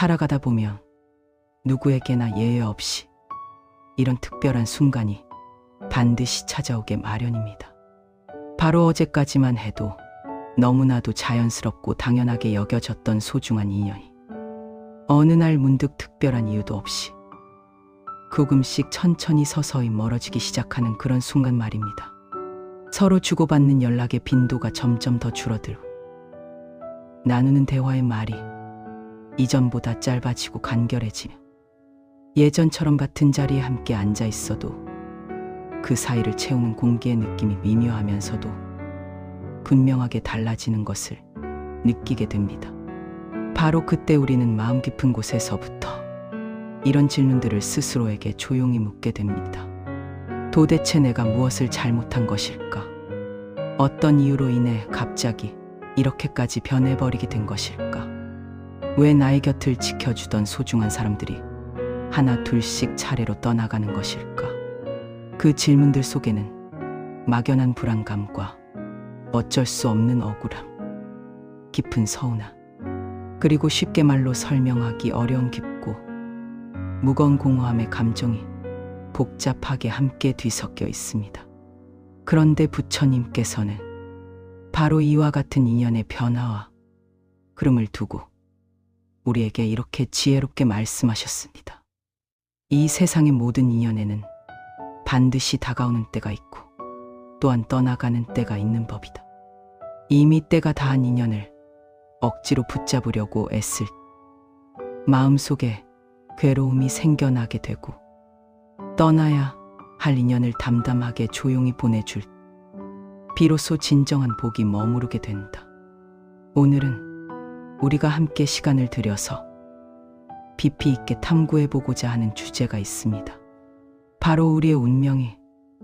살아가다 보면 누구에게나 예외 없이 이런 특별한 순간이 반드시 찾아오게 마련입니다. 바로 어제까지만 해도 너무나도 자연스럽고 당연하게 여겨졌던 소중한 인연이 어느 날 문득 특별한 이유도 없이 조금씩 천천히 서서히 멀어지기 시작하는 그런 순간 말입니다. 서로 주고받는 연락의 빈도가 점점 더 줄어들고 나누는 대화의 말이 이전보다 짧아지고 간결해지며 예전처럼 같은 자리에 함께 앉아 있어도 그 사이를 채우는 공기의 느낌이 미묘하면서도 분명하게 달라지는 것을 느끼게 됩니다. 바로 그때 우리는 마음 깊은 곳에서부터 이런 질문들을 스스로에게 조용히 묻게 됩니다. 도대체 내가 무엇을 잘못한 것일까? 어떤 이유로 인해 갑자기 이렇게까지 변해버리게 된 것일까? 왜 나의 곁을 지켜주던 소중한 사람들이 하나 둘씩 차례로 떠나가는 것일까? 그 질문들 속에는 막연한 불안감과 어쩔 수 없는 억울함, 깊은 서운함, 그리고 쉽게 말로 설명하기 어려운 깊고 무거운 공허함의 감정이 복잡하게 함께 뒤섞여 있습니다. 그런데 부처님께서는 바로 이와 같은 인연의 변화와 흐름을 두고 우리에게 이렇게 지혜롭게 말씀하셨습니다. 이 세상의 모든 인연에는 반드시 다가오는 때가 있고 또한 떠나가는 때가 있는 법이다. 이미 때가 다한 인연을 억지로 붙잡으려고 애쓸 마음속에 괴로움이 생겨나게 되고 떠나야 할 인연을 담담하게 조용히 보내줄 비로소 진정한 복이 머무르게 된다. 오늘은 우리가 함께 시간을 들여서 깊이 있게 탐구해보고자 하는 주제가 있습니다. 바로 우리의 운명이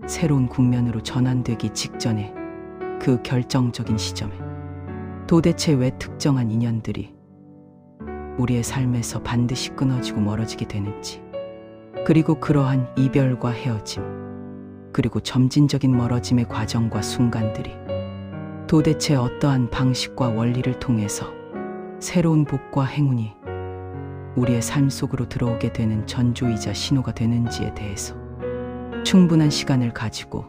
새로운 국면으로 전환되기 직전에 그 결정적인 시점에 도대체 왜 특정한 인연들이 우리의 삶에서 반드시 끊어지고 멀어지게 되는지, 그리고 그러한 이별과 헤어짐, 그리고 점진적인 멀어짐의 과정과 순간들이 도대체 어떠한 방식과 원리를 통해서 새로운 복과 행운이 우리의 삶 속으로 들어오게 되는 전조이자 신호가 되는지에 대해서 충분한 시간을 가지고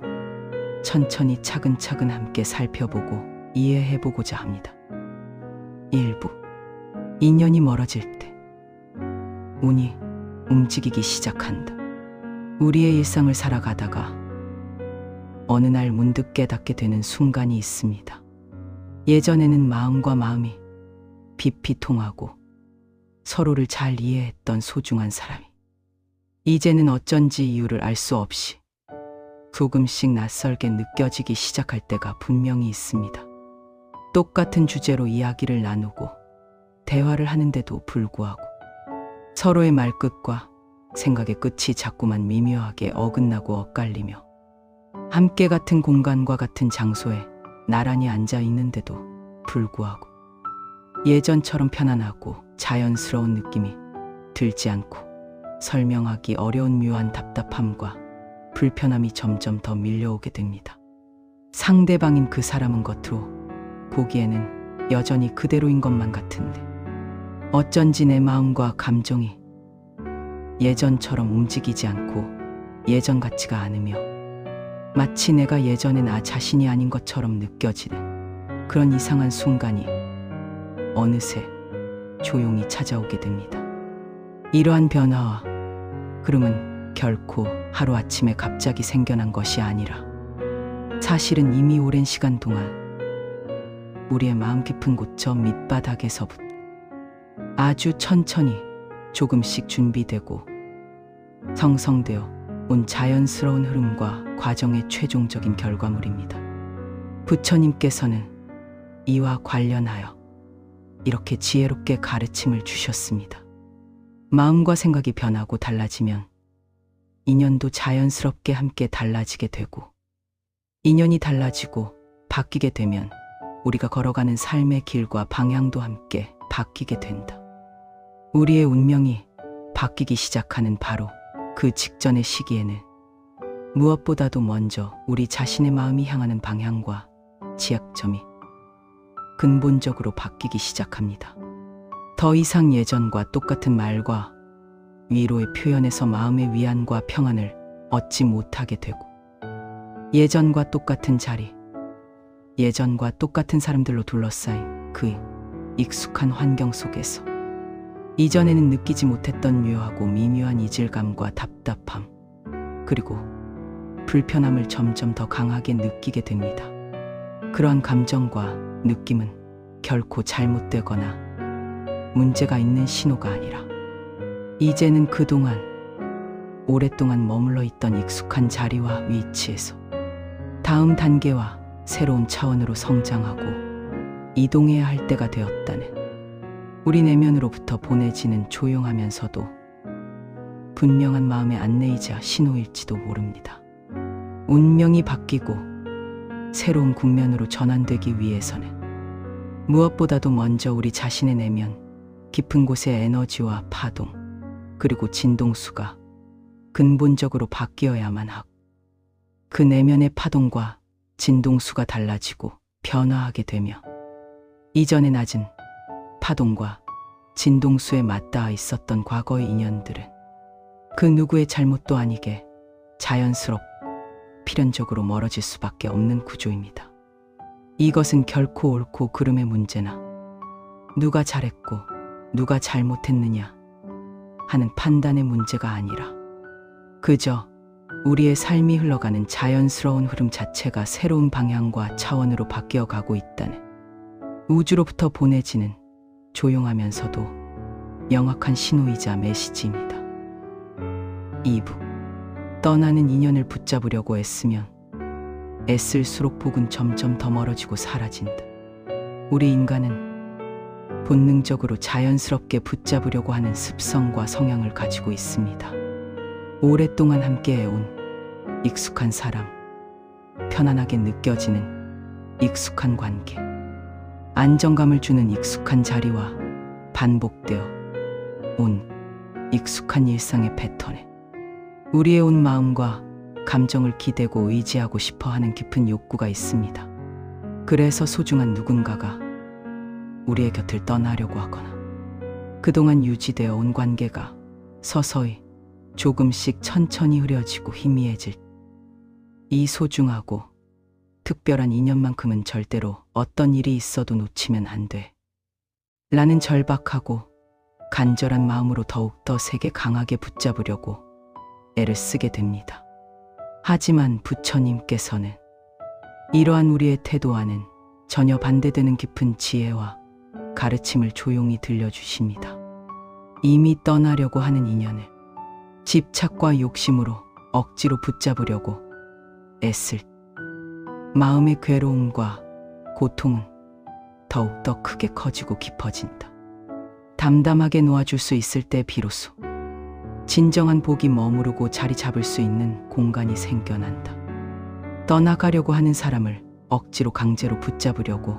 천천히 차근차근 함께 살펴보고 이해해보고자 합니다. 1부. 인연이 멀어질 때 운이 움직이기 시작한다. 우리의 일상을 살아가다가 어느 날 문득 깨닫게 되는 순간이 있습니다. 예전에는 마음과 마음이 깊이 통하고 서로를 잘 이해했던 소중한 사람이 이제는 어쩐지 이유를 알 수 없이 조금씩 낯설게 느껴지기 시작할 때가 분명히 있습니다. 똑같은 주제로 이야기를 나누고 대화를 하는데도 불구하고 서로의 말끝과 생각의 끝이 자꾸만 미묘하게 어긋나고 엇갈리며 함께 같은 공간과 같은 장소에 나란히 앉아 있는데도 불구하고 예전처럼 편안하고 자연스러운 느낌이 들지 않고 설명하기 어려운 묘한 답답함과 불편함이 점점 더 밀려오게 됩니다. 상대방인 그 사람은 겉으로 보기에는 여전히 그대로인 것만 같은데 어쩐지 내 마음과 감정이 예전처럼 움직이지 않고 예전 같지가 않으며 마치 내가 예전의 나 자신이 아닌 것처럼 느껴지는 그런 이상한 순간이 어느새 조용히 찾아오게 됩니다. 이러한 변화와 흐름은 결코 하루아침에 갑자기 생겨난 것이 아니라 사실은 이미 오랜 시간 동안 우리의 마음 깊은 곳 저 밑바닥에서부터 아주 천천히 조금씩 준비되고 형성되어 온 자연스러운 흐름과 과정의 최종적인 결과물입니다. 부처님께서는 이와 관련하여 이렇게 지혜롭게 가르침을 주셨습니다. 마음과 생각이 변하고 달라지면 인연도 자연스럽게 함께 달라지게 되고 인연이 달라지고 바뀌게 되면 우리가 걸어가는 삶의 길과 방향도 함께 바뀌게 된다. 우리의 운명이 바뀌기 시작하는 바로 그 직전의 시기에는 무엇보다도 먼저 우리 자신의 마음이 향하는 방향과 지향점이 근본적으로 바뀌기 시작합니다. 더 이상 예전과 똑같은 말과 위로의 표현에서 마음의 위안과 평안을 얻지 못하게 되고, 예전과 똑같은 자리, 예전과 똑같은 사람들로 둘러싸인 그 익숙한 환경 속에서 이전에는 느끼지 못했던 묘하고 미묘한 이질감과 답답함, 그리고 불편함을 점점 더 강하게 느끼게 됩니다. 그러한 감정과 느낌은 결코 잘못되거나 문제가 있는 신호가 아니라, 이제는 그동안 오랫동안 머물러 있던 익숙한 자리와 위치에서 다음 단계와 새로운 차원으로 성장하고 이동해야 할 때가 되었다는, 우리 내면으로부터 보내지는 조용하면서도 분명한 마음의 안내이자 신호일지도 모릅니다. 운명이 바뀌고 새로운 국면으로 전환되기 위해서는 무엇보다도 먼저 우리 자신의 내면 깊은 곳의 에너지와 파동, 그리고 진동수가 근본적으로 바뀌어야만 하고, 그 내면의 파동과 진동수가 달라지고 변화하게 되며, 이전의 낮은 파동과 진동수에 맞닿아 있었던 과거의 인연들은 그 누구의 잘못도 아니게 자연스럽고 필연적으로 멀어질 수밖에 없는 구조입니다. 이것은 결코 옳고 그름의 문제나 누가 잘했고 누가 잘못했느냐 하는 판단의 문제가 아니라, 그저 우리의 삶이 흘러가는 자연스러운 흐름 자체가 새로운 방향과 차원으로 바뀌어가고 있다는, 우주로부터 보내지는 조용하면서도 명확한 신호이자 메시지입니다. 2부. 떠나는 인연을 붙잡으려고 애쓰면 애쓸수록 복은 점점 더 멀어지고 사라진다. 우리 인간은 본능적으로 자연스럽게 붙잡으려고 하는 습성과 성향을 가지고 있습니다. 오랫동안 함께해온 익숙한 사람, 편안하게 느껴지는 익숙한 관계, 안정감을 주는 익숙한 자리와 반복되어 온 익숙한 일상의 패턴에 우리의 온 마음과 감정을 기대고 의지하고 싶어 하는 깊은 욕구가 있습니다. 그래서 소중한 누군가가 우리의 곁을 떠나려고 하거나, 그동안 유지되어 온 관계가 서서히 조금씩 천천히 흐려지고 희미해질, 이 소중하고 특별한 인연만큼은 절대로 어떤 일이 있어도 놓치면 안 돼 라는 절박하고 간절한 마음으로 더욱더 세게 강하게 붙잡으려고 애를 쓰게 됩니다. 하지만 부처님께서는 이러한 우리의 태도와는 전혀 반대되는 깊은 지혜와 가르침을 조용히 들려주십니다. 이미 떠나려고 하는 인연을 집착과 욕심으로 억지로 붙잡으려고 애쓸 마음의 괴로움과 고통은 더욱더 크게 커지고 깊어진다. 담담하게 놓아줄 수 있을 때 비로소 진정한 복이 머무르고 자리 잡을 수 있는 공간이 생겨난다. 떠나가려고 하는 사람을 억지로 강제로 붙잡으려고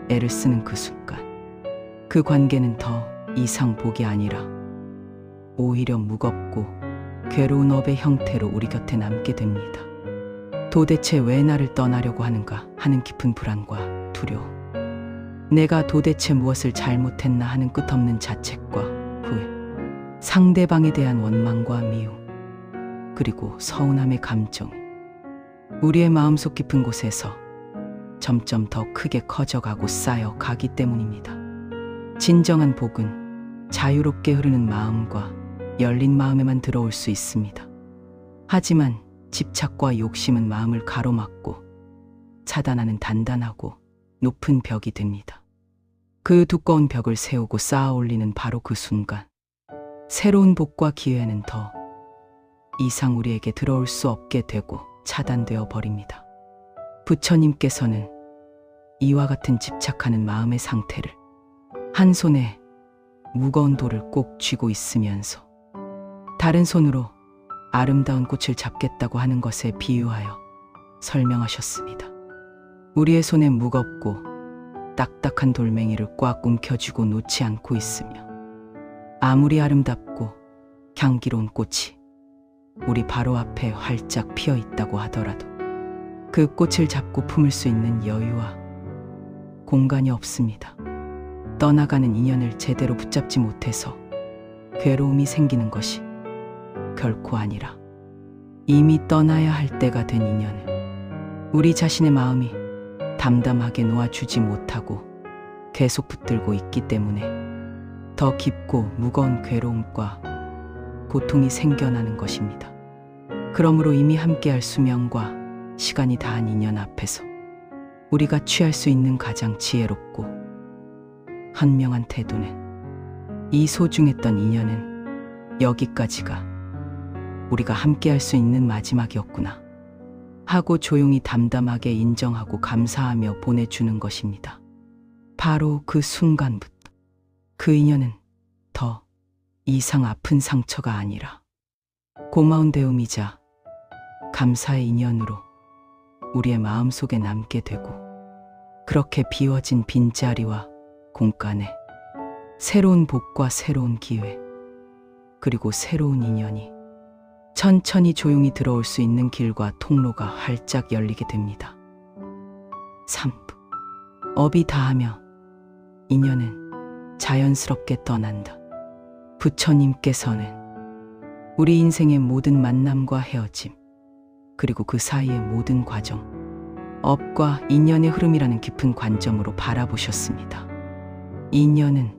애를 쓰는 그 순간, 그 관계는 더 이상 복이 아니라 오히려 무겁고 괴로운 업의 형태로 우리 곁에 남게 됩니다. 도대체 왜 나를 떠나려고 하는가 하는 깊은 불안과 두려움, 내가 도대체 무엇을 잘못했나 하는 끝없는 자책과 후회, 상대방에 대한 원망과 미움, 그리고 서운함의 감정, 우리의 마음속 깊은 곳에서 점점 더 크게 커져가고 쌓여가기 때문입니다. 진정한 복은 자유롭게 흐르는 마음과 열린 마음에만 들어올 수 있습니다. 하지만 집착과 욕심은 마음을 가로막고 차단하는 단단하고 높은 벽이 됩니다. 그 두꺼운 벽을 세우고 쌓아 올리는 바로 그 순간, 새로운 복과 기회는 더 이상 우리에게 들어올 수 없게 되고 차단되어 버립니다. 부처님께서는 이와 같은 집착하는 마음의 상태를 한 손에 무거운 돌을 꼭 쥐고 있으면서 다른 손으로 아름다운 꽃을 잡겠다고 하는 것에 비유하여 설명하셨습니다. 우리의 손에 무겁고 딱딱한 돌멩이를 꽉 움켜쥐고 놓지 않고 있으며, 아무리 아름답고 향기로운 꽃이 우리 바로 앞에 활짝 피어 있다고 하더라도 그 꽃을 잡고 품을 수 있는 여유와 공간이 없습니다. 떠나가는 인연을 제대로 붙잡지 못해서 괴로움이 생기는 것이 결코 아니라 이미 떠나야 할 때가 된 인연을 우리 자신의 마음이 담담하게 놓아주지 못하고 계속 붙들고 있기 때문에 더 깊고 무거운 괴로움과 고통이 생겨나는 것입니다. 그러므로 이미 함께할 수명과 시간이 다한 인연 앞에서 우리가 취할 수 있는 가장 지혜롭고 현명한 태도는 이 소중했던 인연은 여기까지가 우리가 함께할 수 있는 마지막이었구나 하고 조용히 담담하게 인정하고 감사하며 보내주는 것입니다. 바로 그 순간부터 그 인연은 더 이상 아픈 상처가 아니라 고마운 대움이자 감사의 인연으로 우리의 마음속에 남게 되고, 그렇게 비워진 빈자리와 공간에 새로운 복과 새로운 기회, 그리고 새로운 인연이 천천히 조용히 들어올 수 있는 길과 통로가 활짝 열리게 됩니다. 3. 업이 다하며 인연은 자연스럽게 떠난다. 부처님께서는 우리 인생의 모든 만남과 헤어짐, 그리고 그 사이의 모든 과정, 업과 인연의 흐름이라는 깊은 관점으로 바라보셨습니다. 인연은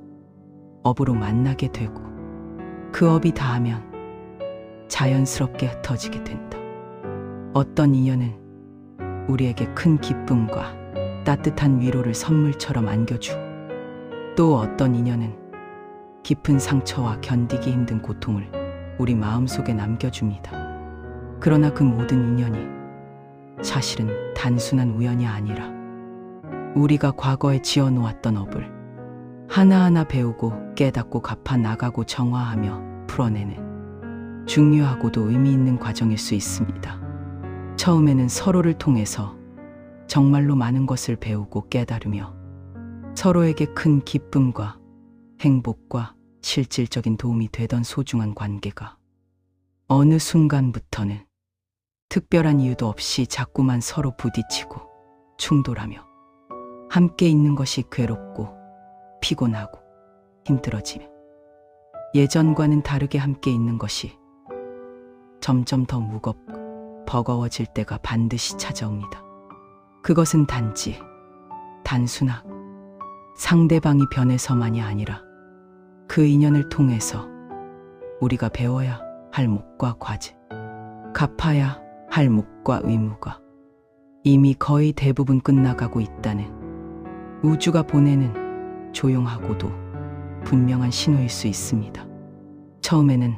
업으로 만나게 되고 그 업이 닿으면 자연스럽게 흩어지게 된다. 어떤 인연은 우리에게 큰 기쁨과 따뜻한 위로를 선물처럼 안겨주고, 또 어떤 인연은 깊은 상처와 견디기 힘든 고통을 우리 마음속에 남겨줍니다. 그러나 그 모든 인연이 사실은 단순한 우연이 아니라 우리가 과거에 지어놓았던 업을 하나하나 배우고 깨닫고 갚아 나가고 정화하며 풀어내는 중요하고도 의미 있는 과정일 수 있습니다. 처음에는 서로를 통해서 정말로 많은 것을 배우고 깨달으며 서로에게 큰 기쁨과 행복과 실질적인 도움이 되던 소중한 관계가 어느 순간부터는 특별한 이유도 없이 자꾸만 서로 부딪히고 충돌하며 함께 있는 것이 괴롭고 피곤하고 힘들어지며, 예전과는 다르게 함께 있는 것이 점점 더 무겁고 버거워질 때가 반드시 찾아옵니다. 그것은 단순하고 상대방이 변해서만이 아니라 그 인연을 통해서 우리가 배워야 할 몫과 과제, 갚아야 할 몫과 의무가 이미 거의 대부분 끝나가고 있다는 우주가 보내는 조용하고도 분명한 신호일 수 있습니다. 처음에는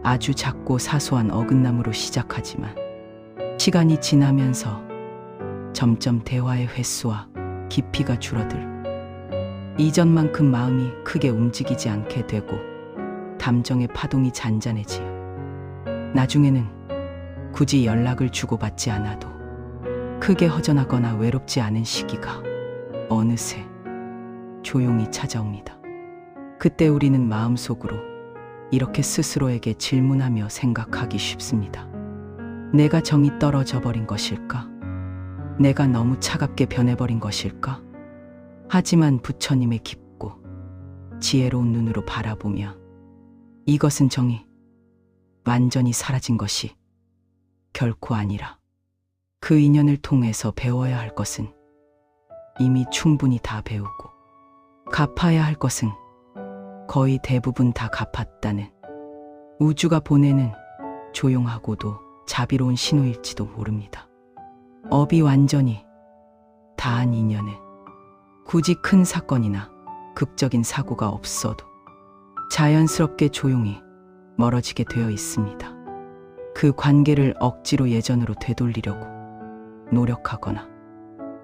아주 작고 사소한 어긋남으로 시작하지만 시간이 지나면서 점점 대화의 횟수와 깊이가 줄어들, 이전만큼 마음이 크게 움직이지 않게 되고 감정의 파동이 잔잔해지요. 나중에는 굳이 연락을 주고받지 않아도 크게 허전하거나 외롭지 않은 시기가 어느새 조용히 찾아옵니다. 그때 우리는 마음속으로 이렇게 스스로에게 질문하며 생각하기 쉽습니다. 내가 정이 떨어져 버린 것일까? 내가 너무 차갑게 변해버린 것일까? 하지만 부처님의 깊고 지혜로운 눈으로 바라보면 이것은 정이 완전히 사라진 것이 결코 아니라 그 인연을 통해서 배워야 할 것은 이미 충분히 다 배우고 갚아야 할 것은 거의 대부분 다 갚았다는 우주가 보내는 조용하고도 자비로운 신호일지도 모릅니다. 업이 완전히 다한 인연은 굳이 큰 사건이나 극적인 사고가 없어도 자연스럽게 조용히 멀어지게 되어 있습니다. 그 관계를 억지로 예전으로 되돌리려고 노력하거나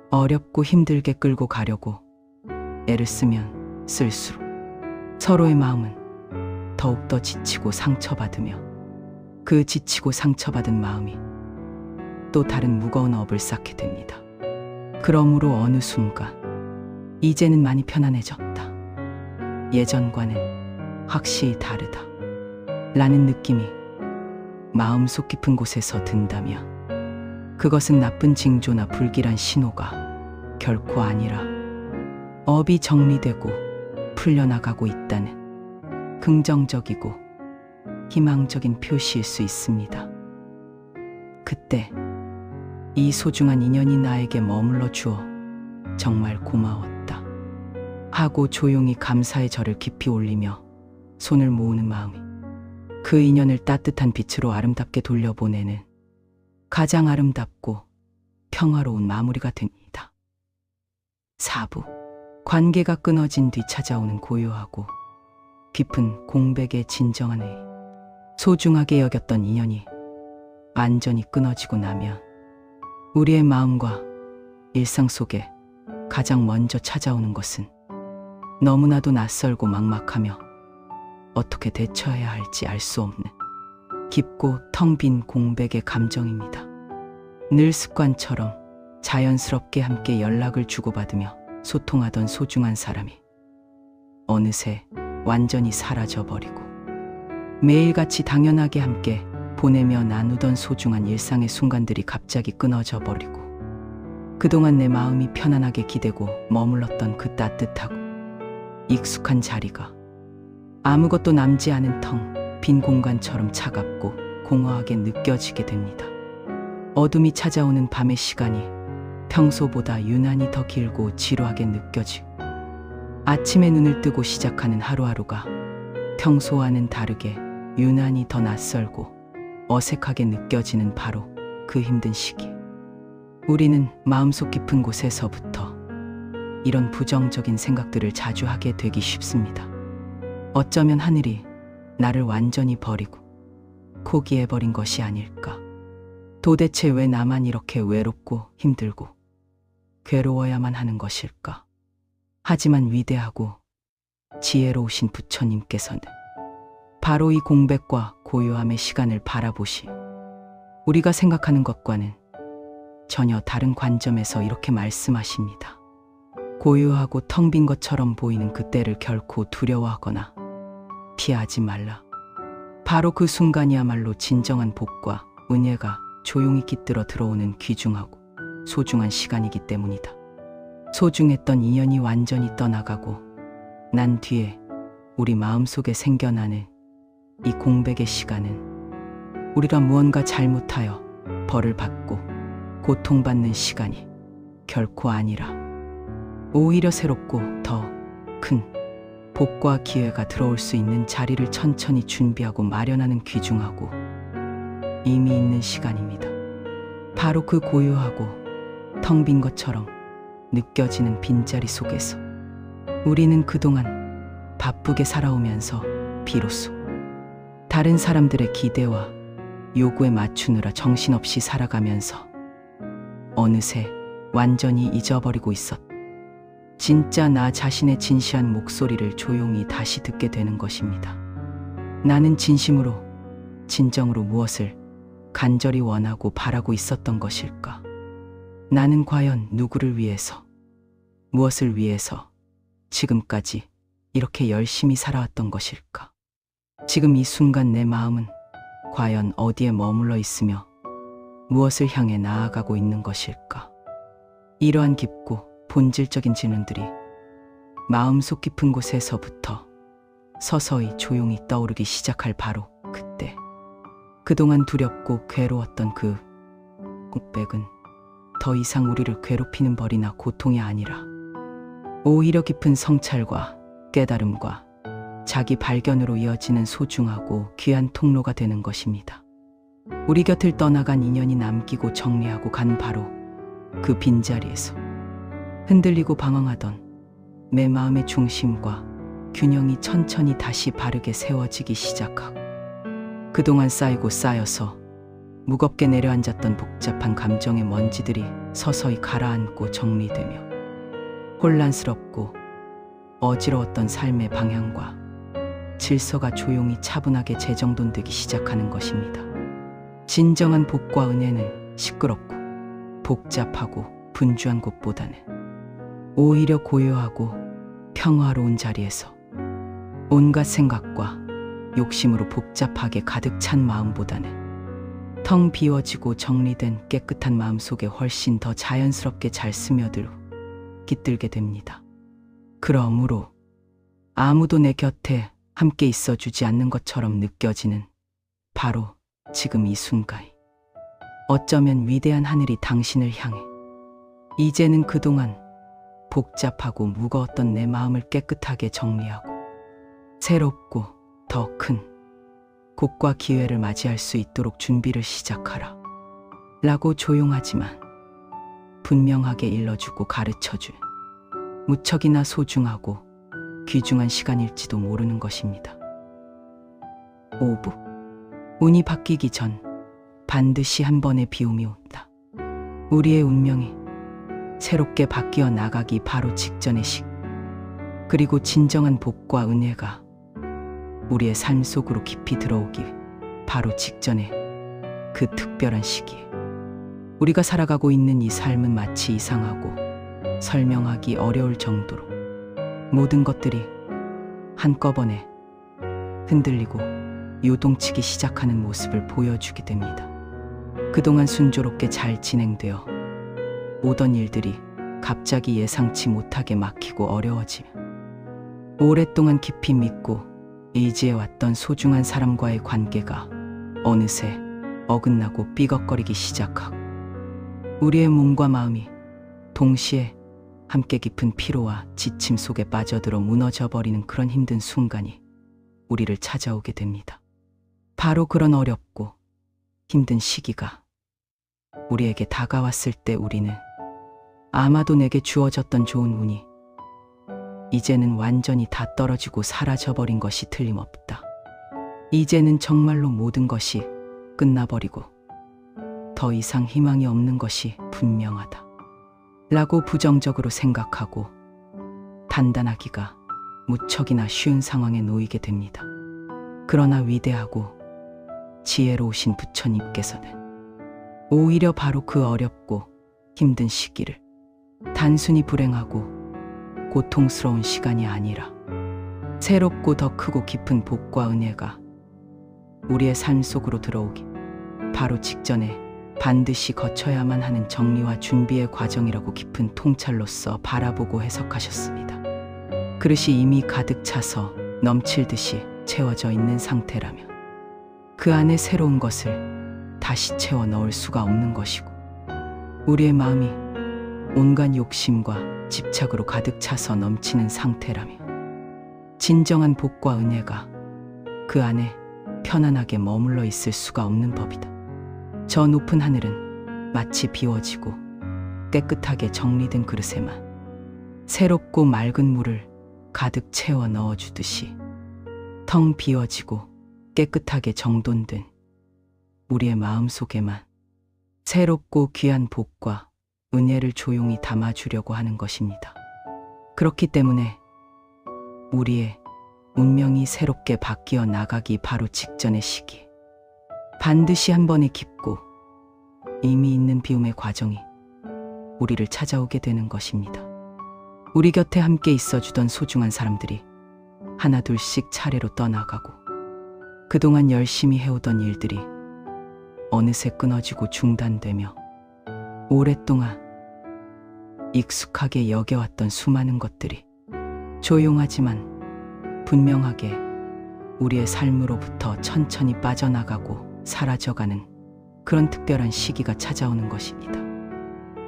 어렵고 힘들게 끌고 가려고 애를 쓰면 쓸수록 서로의 마음은 더욱더 지치고 상처받으며, 그 지치고 상처받은 마음이 또 다른 무거운 업을 쌓게 됩니다. 그러므로 어느 순간 이제는 많이 편안해졌다, 예전과는 확실히 다르다 라는 느낌이 마음속 깊은 곳에서 든다면 그것은 나쁜 징조나 불길한 신호가 결코 아니라 업이 정리되고 풀려나가고 있다는 긍정적이고 희망적인 표시일 수 있습니다. 그때 이 소중한 인연이 나에게 머물러 주어 정말 고마웠다 하고 조용히 감사의 절을 깊이 올리며 손을 모으는 마음이 그 인연을 따뜻한 빛으로 아름답게 돌려보내는 가장 아름답고 평화로운 마무리가 됩니다. 4부 관계가 끊어진 뒤 찾아오는 고요하고 깊은 공백의 진정한 의의. 소중하게 여겼던 인연이 완전히 끊어지고 나면 우리의 마음과 일상 속에 가장 먼저 찾아오는 것은 너무나도 낯설고 막막하며 어떻게 대처해야 할지 알 수 없는 깊고 텅 빈 공백의 감정입니다. 늘 습관처럼 자연스럽게 함께 연락을 주고받으며 소통하던 소중한 사람이 어느새 완전히 사라져버리고 매일같이 당연하게 함께 보내며 나누던 소중한 일상의 순간들이 갑자기 끊어져 버리고 그동안 내 마음이 편안하게 기대고 머물렀던 그 따뜻하고 익숙한 자리가 아무것도 남지 않은 텅 빈 공간처럼 차갑고 공허하게 느껴지게 됩니다. 어둠이 찾아오는 밤의 시간이 평소보다 유난히 더 길고 지루하게 느껴지고 아침에 눈을 뜨고 시작하는 하루하루가 평소와는 다르게 유난히 더 낯설고 어색하게 느껴지는 바로 그 힘든 시기. 우리는 마음속 깊은 곳에서부터 이런 부정적인 생각들을 자주 하게 되기 쉽습니다. 어쩌면 하늘이 나를 완전히 버리고 포기해버린 것이 아닐까. 도대체 왜 나만 이렇게 외롭고 힘들고 괴로워야만 하는 것일까. 하지만 위대하고 지혜로우신 부처님께서는 바로 이 공백과 고요함의 시간을 바라보시 우리가 생각하는 것과는 전혀 다른 관점에서 이렇게 말씀하십니다. 고요하고 텅 빈 것처럼 보이는 그때를 결코 두려워하거나 피하지 말라. 바로 그 순간이야말로 진정한 복과 은혜가 조용히 깃들어 들어오는 귀중하고 소중한 시간이기 때문이다. 소중했던 인연이 완전히 떠나가고 난 뒤에 우리 마음속에 생겨나는 이 공백의 시간은 우리가 무언가 잘못하여 벌을 받고 고통받는 시간이 결코 아니라 오히려 새롭고 더 큰 복과 기회가 들어올 수 있는 자리를 천천히 준비하고 마련하는 귀중하고 의미 있는 시간입니다. 바로 그 고요하고 텅 빈 것처럼 느껴지는 빈자리 속에서 우리는 그동안 바쁘게 살아오면서 비로소 다른 사람들의 기대와 요구에 맞추느라 정신없이 살아가면서 어느새 완전히 잊어버리고 있었다. 진짜 나 자신의 진시한 목소리를 조용히 다시 듣게 되는 것입니다. 나는 진심으로, 진정으로 무엇을 간절히 원하고 바라고 있었던 것일까? 나는 과연 누구를 위해서, 무엇을 위해서 지금까지 이렇게 열심히 살아왔던 것일까? 지금 이 순간 내 마음은 과연 어디에 머물러 있으며 무엇을 향해 나아가고 있는 것일까? 이러한 깊고 본질적인 질문들이 마음속 깊은 곳에서부터 서서히 조용히 떠오르기 시작할 바로 그때, 그동안 두렵고 괴로웠던 그 공백은 더 이상 우리를 괴롭히는 벌이나 고통이 아니라 오히려 깊은 성찰과 깨달음과 자기 발견으로 이어지는 소중하고 귀한 통로가 되는 것입니다. 우리 곁을 떠나간 인연이 남기고 정리하고 간 바로 그 빈자리에서 흔들리고 방황하던 내 마음의 중심과 균형이 천천히 다시 바르게 세워지기 시작하고 그동안 쌓이고 쌓여서 무겁게 내려앉았던 복잡한 감정의 먼지들이 서서히 가라앉고 정리되며 혼란스럽고 어지러웠던 삶의 방향과 질서가 조용히 차분하게 재정돈되기 시작하는 것입니다. 진정한 복과 은혜는 시끄럽고 복잡하고 분주한 곳보다는 오히려 고요하고 평화로운 자리에서 온갖 생각과 욕심으로 복잡하게 가득 찬 마음보다는 텅 비워지고 정리된 깨끗한 마음 속에 훨씬 더 자연스럽게 잘 스며들고 깃들게 됩니다. 그러므로 아무도 내 곁에 함께 있어주지 않는 것처럼 느껴지는 바로 지금 이 순간. 어쩌면 위대한 하늘이 당신을 향해 이제는 그동안 복잡하고 무거웠던 내 마음을 깨끗하게 정리하고 새롭고 더 큰 곳과 기회를 맞이할 수 있도록 준비를 시작하라 라고 조용하지만 분명하게 일러주고 가르쳐준 무척이나 소중하고 귀중한 시간일지도 모르는 것입니다. 5부. 운이 바뀌기 전 반드시 한 번의 비움이 온다. 우리의 운명이 새롭게 바뀌어 나가기 바로 직전의 시기, 그리고 진정한 복과 은혜가 우리의 삶 속으로 깊이 들어오기 바로 직전의 그 특별한 시기에 우리가 살아가고 있는 이 삶은 마치 이상하고 설명하기 어려울 정도로 모든 것들이 한꺼번에 흔들리고 요동치기 시작하는 모습을 보여주게 됩니다. 그동안 순조롭게 잘 진행되어 오던 일들이 갑자기 예상치 못하게 막히고 어려워지며 오랫동안 깊이 믿고 의지해왔던 소중한 사람과의 관계가 어느새 어긋나고 삐걱거리기 시작하고 우리의 몸과 마음이 동시에 함께 깊은 피로와 지침 속에 빠져들어 무너져버리는 그런 힘든 순간이 우리를 찾아오게 됩니다. 바로 그런 어렵고 힘든 시기가 우리에게 다가왔을 때 우리는 아마도 내게 주어졌던 좋은 운이 이제는 완전히 다 떨어지고 사라져버린 것이 틀림없다. 이제는 정말로 모든 것이 끝나버리고 더 이상 희망이 없는 것이 분명하다 라고 부정적으로 생각하고 단단하기가 무척이나 쉬운 상황에 놓이게 됩니다. 그러나 위대하고 지혜로우신 부처님께서는 오히려 바로 그 어렵고 힘든 시기를 단순히 불행하고 고통스러운 시간이 아니라 새롭고 더 크고 깊은 복과 은혜가 우리의 삶 속으로 들어오기 바로 직전에 반드시 거쳐야만 하는 정리와 준비의 과정이라고 깊은 통찰로서 바라보고 해석하셨습니다. 그릇이 이미 가득 차서 넘칠 듯이 채워져 있는 상태라면 그 안에 새로운 것을 다시 채워 넣을 수가 없는 것이고 우리의 마음이 온갖 욕심과 집착으로 가득 차서 넘치는 상태라면 진정한 복과 은혜가 그 안에 편안하게 머물러 있을 수가 없는 법이다. 저 높은 하늘은 마치 비워지고 깨끗하게 정리된 그릇에만 새롭고 맑은 물을 가득 채워 넣어주듯이 텅 비워지고 깨끗하게 정돈된 우리의 마음 속에만 새롭고 귀한 복과 은혜를 조용히 담아주려고 하는 것입니다. 그렇기 때문에 우리의 운명이 새롭게 바뀌어 나가기 바로 직전의 시기, 반드시 한 번의 깊고 의미 있는 비움의 과정이 우리를 찾아오게 되는 것입니다. 우리 곁에 함께 있어주던 소중한 사람들이 하나둘씩 차례로 떠나가고 그동안 열심히 해오던 일들이 어느새 끊어지고 중단되며 오랫동안 익숙하게 여겨왔던 수많은 것들이 조용하지만 분명하게 우리의 삶으로부터 천천히 빠져나가고 사라져가는 그런 특별한 시기가 찾아오는 것입니다.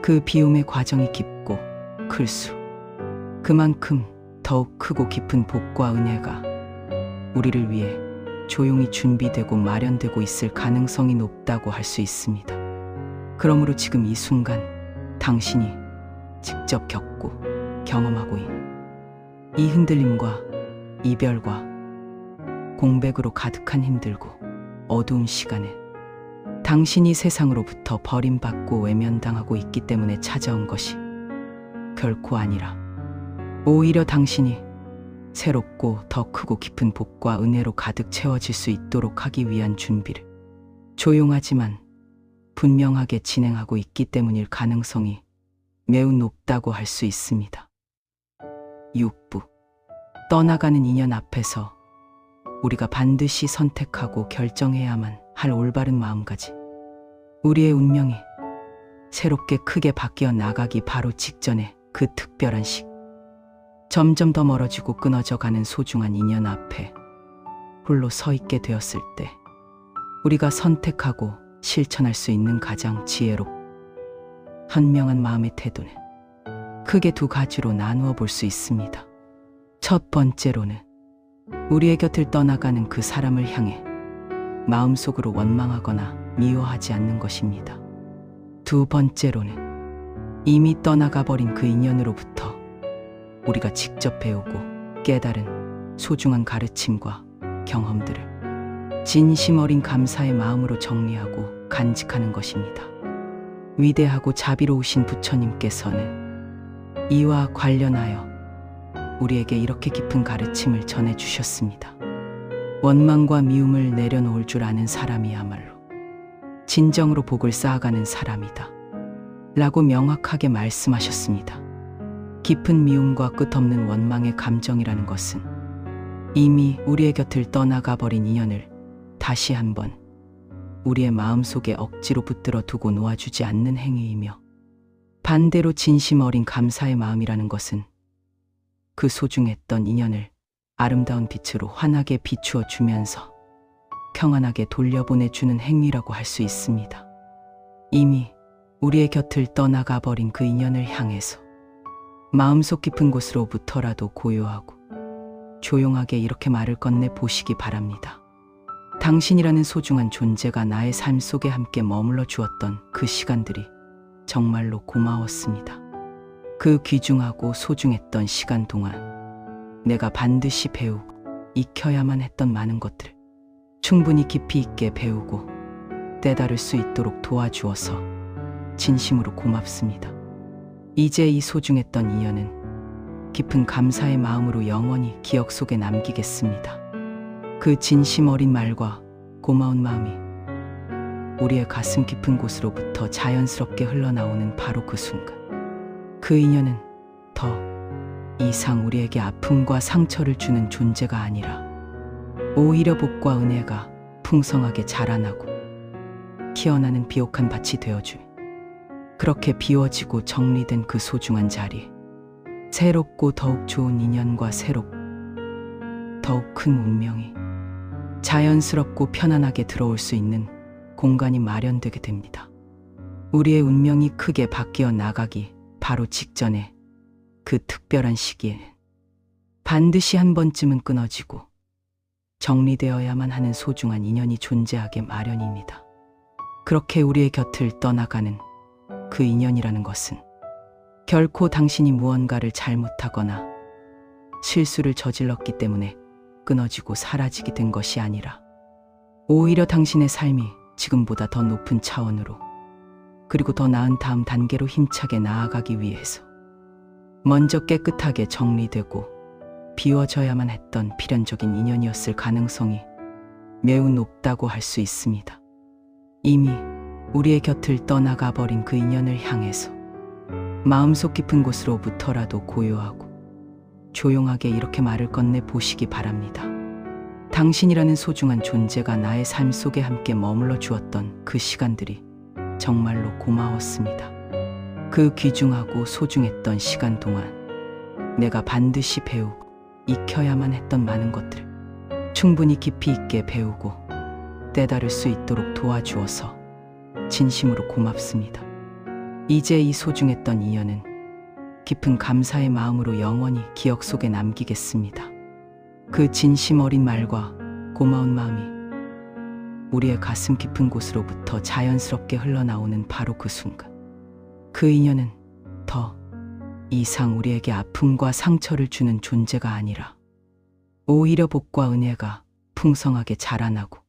그 비움의 과정이 깊고 클수록 그만큼 더욱 크고 깊은 복과 은혜가 우리를 위해 조용히 준비되고 마련되고 있을 가능성이 높다고 할 수 있습니다. 그러므로 지금 이 순간 당신이 직접 겪고 경험하고 있는 이 흔들림과 이별과 공백으로 가득한 힘들고 어두운 시간에 당신이 세상으로부터 버림받고 외면당하고 있기 때문에 찾아온 것이 결코 아니라 오히려 당신이 새롭고 더 크고 깊은 복과 은혜로 가득 채워질 수 있도록 하기 위한 준비를 조용하지만 분명하게 진행하고 있기 때문일 가능성이 매우 높다고 할 수 있습니다. 6부. 떠나가는 인연 앞에서 우리가 반드시 선택하고 결정해야만 할 올바른 마음가짐. 우리의 운명이 새롭게 크게 바뀌어 나가기 바로 직전에 그 특별한 시기, 점점 더 멀어지고 끊어져 가는 소중한 인연 앞에 홀로 서 있게 되었을 때 우리가 선택하고 실천할 수 있는 가장 지혜롭고 현명한 마음의 태도는 크게 두 가지로 나누어 볼 수 있습니다. 첫 번째로는 우리의 곁을 떠나가는 그 사람을 향해 마음속으로 원망하거나 미워하지 않는 것입니다. 두 번째로는 이미 떠나가 버린 그 인연으로부터 우리가 직접 배우고 깨달은 소중한 가르침과 경험들을 진심 어린 감사의 마음으로 정리하고 간직하는 것입니다. 위대하고 자비로우신 부처님께서는 이와 관련하여 우리에게 이렇게 깊은 가르침을 전해주셨습니다. 원망과 미움을 내려놓을 줄 아는 사람이야말로 진정으로 복을 쌓아가는 사람이다 라고 명확하게 말씀하셨습니다. 깊은 미움과 끝없는 원망의 감정이라는 것은 이미 우리의 곁을 떠나가 버린 인연을 다시 한번 우리의 마음속에 억지로 붙들어 두고 놓아주지 않는 행위이며, 반대로 진심 어린 감사의 마음이라는 것은 그 소중했던 인연을 아름다운 빛으로 환하게 비추어 주면서 평안하게 돌려보내주는 행위라고 할 수 있습니다. 이미 우리의 곁을 떠나가 버린 그 인연을 향해서 마음속 깊은 곳으로부터라도 고요하고 조용하게 이렇게 말을 건네 보시기 바랍니다. 당신이라는 소중한 존재가 나의 삶 속에 함께 머물러 주었던 그 시간들이 정말로 고마웠습니다. 그 귀중하고 소중했던 시간 동안 내가 반드시 배우고 익혀야만 했던 많은 것들을 충분히 깊이 있게 배우고 깨달을 수 있도록 도와주어서 진심으로 고맙습니다. 이제 이 소중했던 인연은 깊은 감사의 마음으로 영원히 기억 속에 남기겠습니다. 그 진심 어린 말과 고마운 마음이 우리의 가슴 깊은 곳으로부터 자연스럽게 흘러나오는 바로 그 순간, 그 인연은 더 이상 우리에게 아픔과 상처를 주는 존재가 아니라 오히려 복과 은혜가 풍성하게 자라나고 키어나는 비옥한 밭이 되어줄, 그렇게 비워지고 정리된 그 소중한 자리에 새롭고 더욱 좋은 인연과 더욱 큰 운명이 자연스럽고 편안하게 들어올 수 있는 공간이 마련되게 됩니다. 우리의 운명이 크게 바뀌어 나가기 바로 직전에 그 특별한 시기에는 반드시 한 번쯤은 끊어지고 정리되어야만 하는 소중한 인연이 존재하게 마련입니다. 그렇게 우리의 곁을 떠나가는 그 인연이라는 것은 결코 당신이 무언가를 잘못하거나 실수를 저질렀기 때문에 끊어지고 사라지게 된 것이 아니라 오히려 당신의 삶이 지금보다 더 높은 차원으로, 그리고 더 나은 다음 단계로 힘차게 나아가기 위해서 먼저 깨끗하게 정리되고 비워져야만 했던 필연적인 인연이었을 가능성이 매우 높다고 할 수 있습니다. 이미 우리의 곁을 떠나가 버린 그 인연을 향해서 마음속 깊은 곳으로부터라도 고요하고 조용하게 이렇게 말을 건네 보시기 바랍니다. 당신이라는 소중한 존재가 나의 삶 속에 함께 머물러 주었던 그 시간들이 정말로 고마웠습니다. 그 귀중하고 소중했던 시간 동안 내가 반드시 배우고 익혀야만 했던 많은 것들을 충분히 깊이 있게 배우고 깨달을 수 있도록 도와주어서 진심으로 고맙습니다. 이제 이 소중했던 인연은 깊은 감사의 마음으로 영원히 기억 속에 남기겠습니다. 그 진심 어린 말과 고마운 마음이 우리의 가슴 깊은 곳으로부터 자연스럽게 흘러나오는 바로 그 순간, 그 인연은 더 이상 우리에게 아픔과 상처를 주는 존재가 아니라 오히려 복과 은혜가 풍성하게 자라나고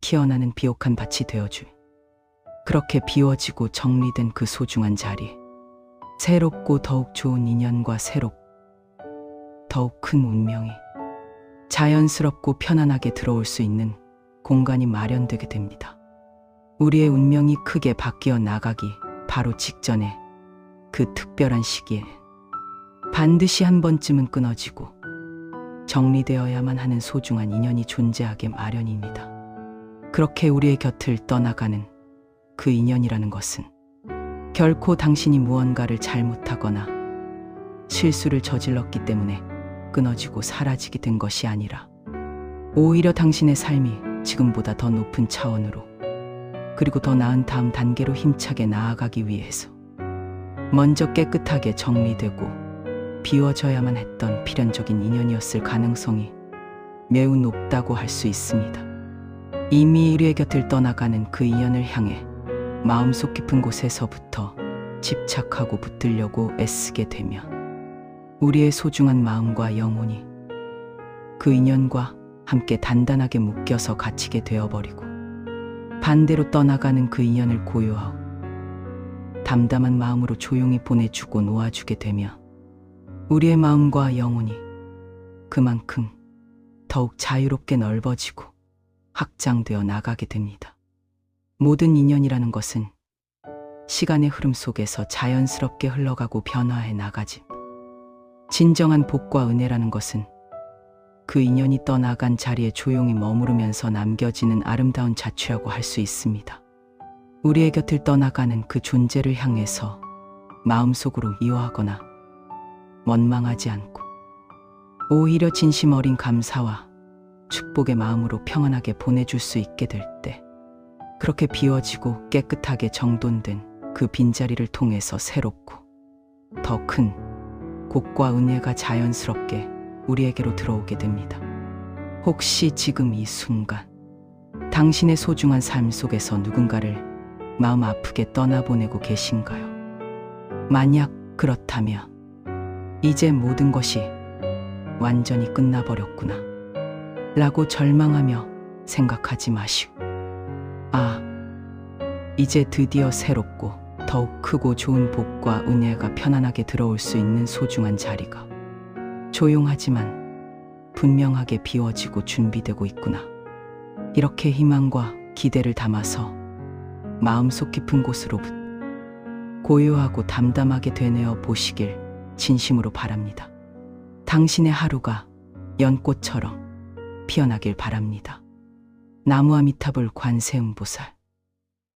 키어나는 비옥한 밭이 되어줄, 그렇게 비워지고 정리된 그 소중한 자리에 새롭고 더욱 좋은 인연과 더욱 큰 운명이 자연스럽고 편안하게 들어올 수 있는 공간이 마련되게 됩니다. 우리의 운명이 크게 바뀌어 나가기 바로 직전에 그 특별한 시기에 반드시 한 번쯤은 끊어지고 정리되어야만 하는 소중한 인연이 존재하게 마련입니다. 그렇게 우리의 곁을 떠나가는 그 인연이라는 것은 결코 당신이 무언가를 잘못하거나 실수를 저질렀기 때문에 끊어지고 사라지게 된 것이 아니라 오히려 당신의 삶이 지금보다 더 높은 차원으로 그리고 더 나은 다음 단계로 힘차게 나아가기 위해서 먼저 깨끗하게 정리되고 비워져야만 했던 필연적인 인연이었을 가능성이 매우 높다고 할 수 있습니다. 이미 우리의 곁을 떠나가는 그 인연을 향해 마음속 깊은 곳에서부터 집착하고 붙들려고 애쓰게 되면 우리의 소중한 마음과 영혼이 그 인연과 함께 단단하게 묶여서 갇히게 되어버리고 반대로 떠나가는 그 인연을 고요하고 담담한 마음으로 조용히 보내주고 놓아주게 되면 우리의 마음과 영혼이 그만큼 더욱 자유롭게 넓어지고 확장되어 나가게 됩니다. 모든 인연이라는 것은 시간의 흐름 속에서 자연스럽게 흘러가고 변화해 나가지. 진정한 복과 은혜라는 것은 그 인연이 떠나간 자리에 조용히 머무르면서 남겨지는 아름다운 자취라고 할 수 있습니다. 우리의 곁을 떠나가는 그 존재를 향해서 마음속으로 미워하거나 원망하지 않고 오히려 진심 어린 감사와 축복의 마음으로 평안하게 보내줄 수 있게 될 때 그렇게 비워지고 깨끗하게 정돈된 그 빈자리를 통해서 새롭고 더 큰 복과 은혜가 자연스럽게 우리에게로 들어오게 됩니다. 혹시 지금 이 순간 당신의 소중한 삶 속에서 누군가를 마음 아프게 떠나보내고 계신가요? 만약 그렇다면 이제 모든 것이 완전히 끝나버렸구나 라고 절망하며 생각하지 마시고 이제 드디어 새롭고 더욱 크고 좋은 복과 은혜가 편안하게 들어올 수 있는 소중한 자리가 조용하지만 분명하게 비워지고 준비되고 있구나. 이렇게 희망과 기대를 담아서 마음속 깊은 곳으로부터 고요하고 담담하게 되뇌어 보시길 진심으로 바랍니다. 당신의 하루가 연꽃처럼 피어나길 바랍니다. 나무아미타불 관세음보살.